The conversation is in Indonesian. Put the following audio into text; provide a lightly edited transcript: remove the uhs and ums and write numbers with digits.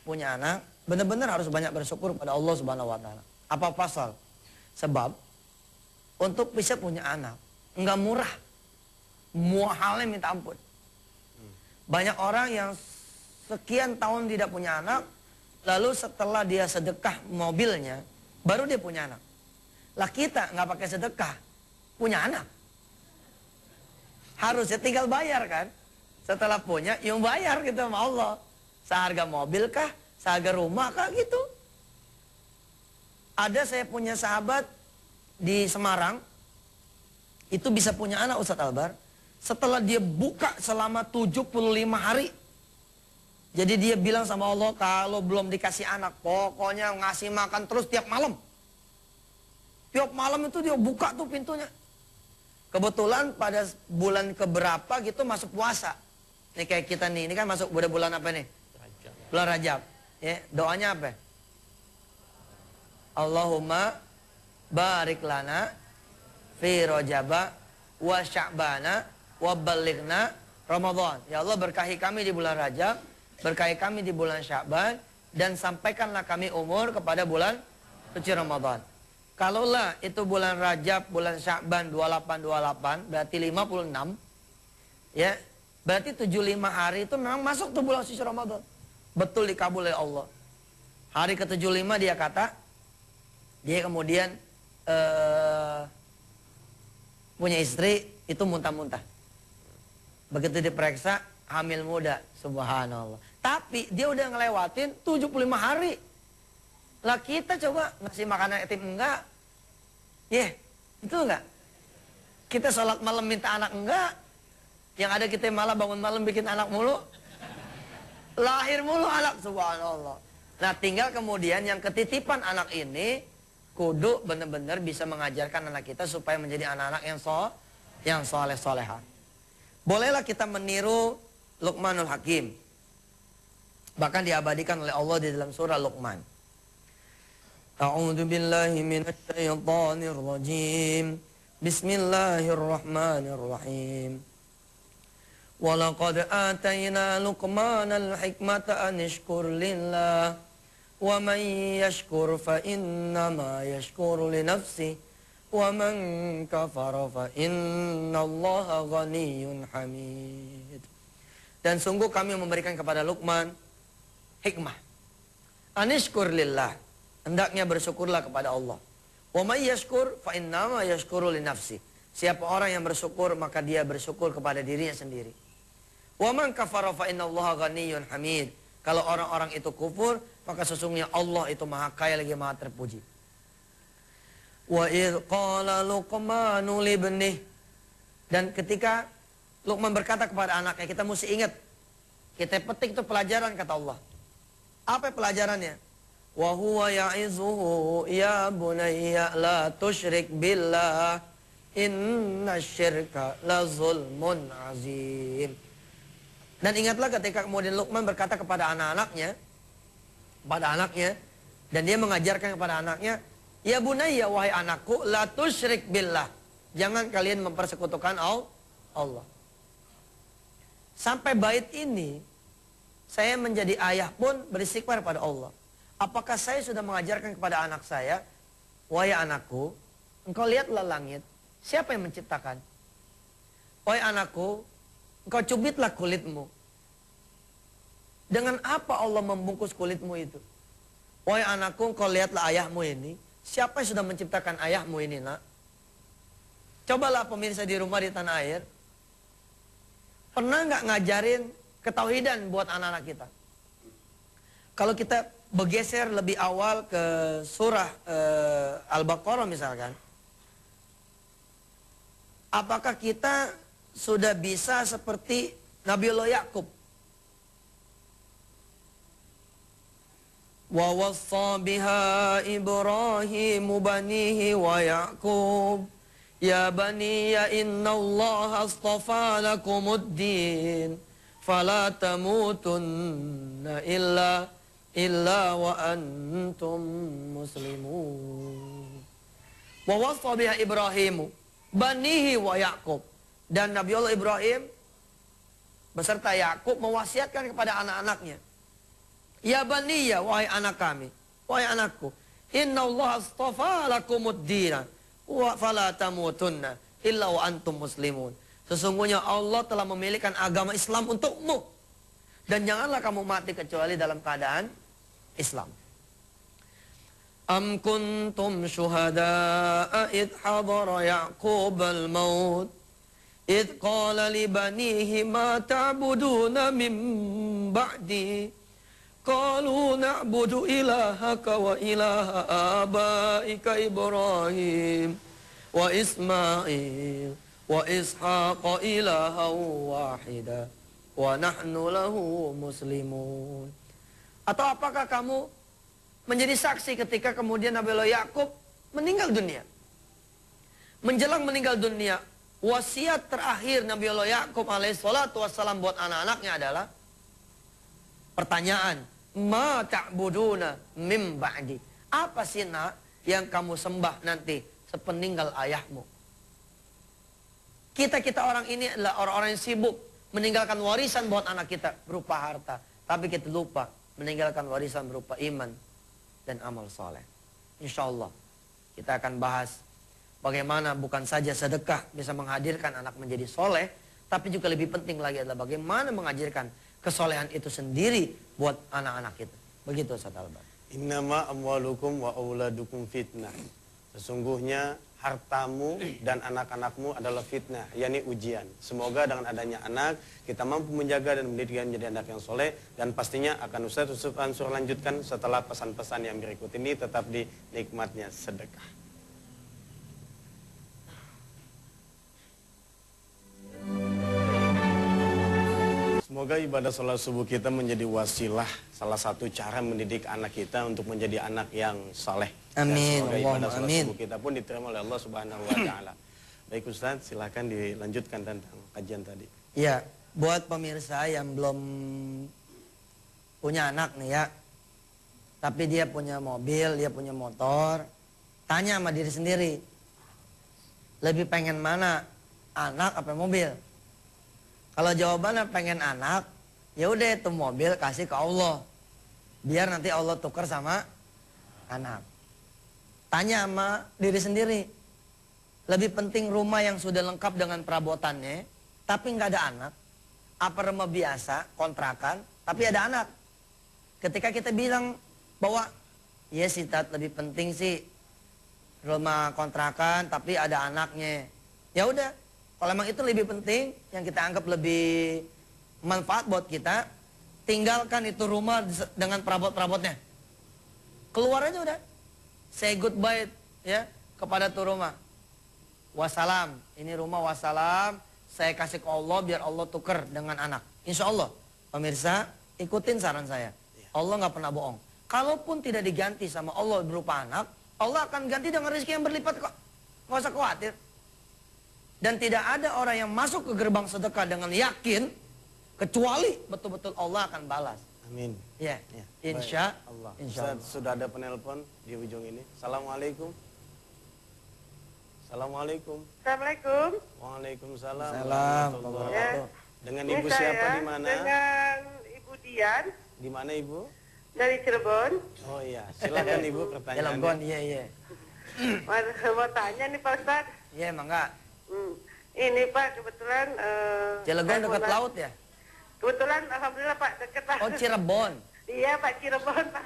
punya anak, benar-benar harus banyak bersyukur pada Allah Subhanahu wa taala. Apa pasal? Sebab untuk bisa punya anak enggak murah. Muahalnya minta ampun. Banyak orang yang sekian tahun tidak punya anak, lalu setelah dia sedekah mobilnya, baru dia punya anak. Lah kita nggak pakai sedekah, punya anak. Harusnya tinggal bayar kan? Setelah punya, yang bayar kita sama Allah. Seharga mobil kah? Seharga rumah kah gitu? Ada saya punya sahabat di Semarang, itu bisa punya anak Ustadz Albar. Setelah dia buka selama 75 hari. Jadi dia bilang sama Allah, kalau belum dikasih anak, pokoknya ngasih makan terus tiap malam. Tiap malam itu dia buka tuh pintunya. Kebetulan pada bulan keberapa gitu masuk puasa. Ini kayak kita nih, ini kan masuk udah bulan apa nih? Rajab. Bulan Rajab. Ya, doanya apa? Allahumma barik lana fi Rajaba wa Sya'bana wa ballighna Ramadan. Ya Allah, berkahi kami di bulan Rajab, berkahi kami di bulan Sya'ban, dan sampaikanlah kami umur kepada bulan suci Ramadan. Kalaulah itu bulan Rajab, bulan Sya'ban 28 berarti 56. Ya. Berarti 75 hari itu memang masuk tuh bulan suci Ramadan. Betul dikabul oleh Allah. Hari ke-75 dia kata, dia kemudian punya istri, itu muntah-muntah. Begitu diperiksa, hamil muda. Subhanallah. Tapi dia udah ngelewatin 75 hari. Lah kita coba ngasih makanan yatim enggak? Itu enggak? Kita sholat malam minta anak enggak? Yang ada kita malah bangun malam bikin anak mulu. Lahir mulu anak, subhanallah. Nah tinggal kemudian yang ketitipan anak ini, kudu benar-benar bisa mengajarkan anak kita supaya menjadi anak-anak yang soleh-soleha. Bolehlah kita meniru Luqmanul Hakim. Bahkan diabadikan oleh Allah di dalam surah Luqman. A'udzu billahi minasy syaithanir rajim. Bismillahirrahmanirrahim. Walaqad atayna Luqmanal hikmata an yashkur lillah wa man yashkur fa innama yashkuru li nafsihi wa man kafara fa innallaha ghaniyyun hamid. Dan sungguh kami memberikan kepada Luqman hikmah. Anishkur lillah, hendaknya bersyukurlah kepada Allah. Wa may yashkur fa innama yashkuru li nafsi. Siapa orang yang bersyukur maka dia bersyukur kepada dirinya sendiri. Wa man kafara fa innallaha ghaniyyun hamid. Kalau orang-orang itu kufur, maka sesungguhnya Allah itu maha kaya lagi maha terpuji. Wa idh qala Luqmanu libnih. Dan ketika Luqman berkata kepada anaknya, kita mesti ingat, kita petik itu pelajaran kata Allah. Apa pelajarannya? Wa huwa ya'izuhu ya bunayya la tusyrik billah innasyirka la zulmun azim. Dan ingatlah ketika kemudian Luqman berkata kepada anak-anaknya, dan dia mengajarkan kepada anaknya, ya bunayya, wahai anakku, la tusyrik billah, jangan kalian mempersekutukan Allah. Sampai bait ini, saya menjadi ayah pun beristighfar pada Allah. Apakah saya sudah mengajarkan kepada anak saya, wahai anakku, engkau lihatlah langit, siapa yang menciptakan? Wahai anakku, engkau cubitlah kulitmu. Dengan apa Allah membungkus kulitmu itu? Wahai anakku, engkau lihatlah ayahmu ini. Siapa yang sudah menciptakan ayahmu ini, nak? Cobalah pemirsa di rumah di tanah air. Pernah nggak ngajarin ketauhidan buat anak-anak kita? Kalau kita bergeser lebih awal ke surah Al-Baqarah misalkan. Apakah kita sudah bisa seperti Nabiullah Yakub? Wa wassa biha Ibrahimu banihi wa Yaqub ya baniya innallaha astafa lakumuddin fala tamutunna illa wa antum muslimun. Wa wassa biha Ibrahimu banihi wa Yaqub. Dan Nabiullah Ibrahim beserta Yakub mewasiatkan kepada anak-anaknya, Ya baniya, wahai anak kami, wahai anakku, inna Allah astafa lakumuddina wa fala tamutunna illa wa antum muslimun. Sesungguhnya Allah telah memilihkan agama Islam untukmu. Dan janganlah kamu mati kecuali dalam keadaan Islam. Am kuntum syuhada'a idh hadara Ya'qub al-maut idh qala li banihi ma ta'buduna min ba'di qalu na'budu ilahaka wa ilaha abaika Ibrahim wa Ismail wa Ishaqa ilaha wahida wa nahnu lahu muslimun. Atau apakah kamu menjadi saksi ketika kemudian Nabi Allah Yakub meninggal dunia? Menjelang meninggal dunia, wasiat terakhir Nabi Allah Yakub alaihissalatu wassalam buat anak-anaknya adalah pertanyaan, ma ta'buduna mim ba'di. Apa sih nak yang kamu sembah nanti sepeninggal ayahmu? Kita orang ini adalah orang-orang yang sibuk meninggalkan warisan buat anak kita berupa harta. Tapi kita lupa meninggalkan warisan berupa iman dan amal soleh. Insya Allah kita akan bahas bagaimana bukan saja sedekah bisa menghadirkan anak menjadi soleh, tapi juga lebih penting lagi adalah bagaimana mengajarkan kesolehan itu sendiri buat anak-anak kita. Begitu Ustaz Albar. Innama amwalukum wa auladukum fitnah. Sesungguhnya hartamu dan anak-anakmu adalah fitnah, yakni ujian. Semoga dengan adanya anak, kita mampu menjaga dan mendidik menjadi anak yang soleh. Dan pastinya akan Ustaz Yusuf Ansur lanjutkan setelah pesan-pesan yang berikut ini. Tetap di nikmatnya sedekah. Semoga ibadah sholat subuh kita menjadi wasilah, salah satu cara mendidik anak kita untuk menjadi anak yang saleh. Amin. Dan semoga ibadah sholat Amin. subuh kita pun diterima oleh Allah Subhanahu wa Ta'ala. Baik Ustaz, silakan dilanjutkan tentang kajian tadi. Ya, buat pemirsa yang belum punya anak nih ya, tapi dia punya mobil, dia punya motor, tanya sama diri sendiri, lebih pengen mana, anak apa mobil? Kalau jawabannya pengen anak, ya udah itu mobil kasih ke Allah. Biar nanti Allah tukar sama anak. Tanya sama diri sendiri. Lebih penting rumah yang sudah lengkap dengan perabotannya, tapi nggak ada anak. Apa rumah biasa, kontrakan, tapi ada anak. Ketika kita bilang bahwa, ya sih Tat, lebih penting sih rumah kontrakan, tapi ada anaknya. Ya udah. Kalau memang itu lebih penting, yang kita anggap lebih manfaat buat kita, tinggalkan itu rumah dengan perabot-perabotnya. Keluar aja udah. Say goodbye ya kepada tuh rumah. Wassalam, ini rumah wassalam, saya kasih ke Allah biar Allah tuker dengan anak. Insya Allah, pemirsa, ikutin saran saya. Allah nggak pernah bohong. Kalaupun tidak diganti sama Allah berupa anak, Allah akan ganti dengan rezeki yang berlipat kok. Nggak usah khawatir. Dan tidak ada orang yang masuk ke gerbang sedekah dengan yakin, kecuali betul-betul Allah akan balas. Amin. Ya, insya Allah. Insya Allah. Sudah ada penelpon di ujung ini. Assalamualaikum. Assalamualaikum. Assalamualaikum. Waalaikumsalam. Salam. Dengan ibu siapa di mana? Dengan Ibu Dian. Di mana ibu? Dari Cirebon. Oh iya, silakan ibu pertanyaannya. Cilegon, iya. Mau tanya nih Pak Ustadz. Iya, mangga. Ini Pak, kebetulan... Cilegon dekat laut ya? Kebetulan, Alhamdulillah Pak, dekat Pak. Oh, Cirebon. Iya Pak, Cirebon Pak.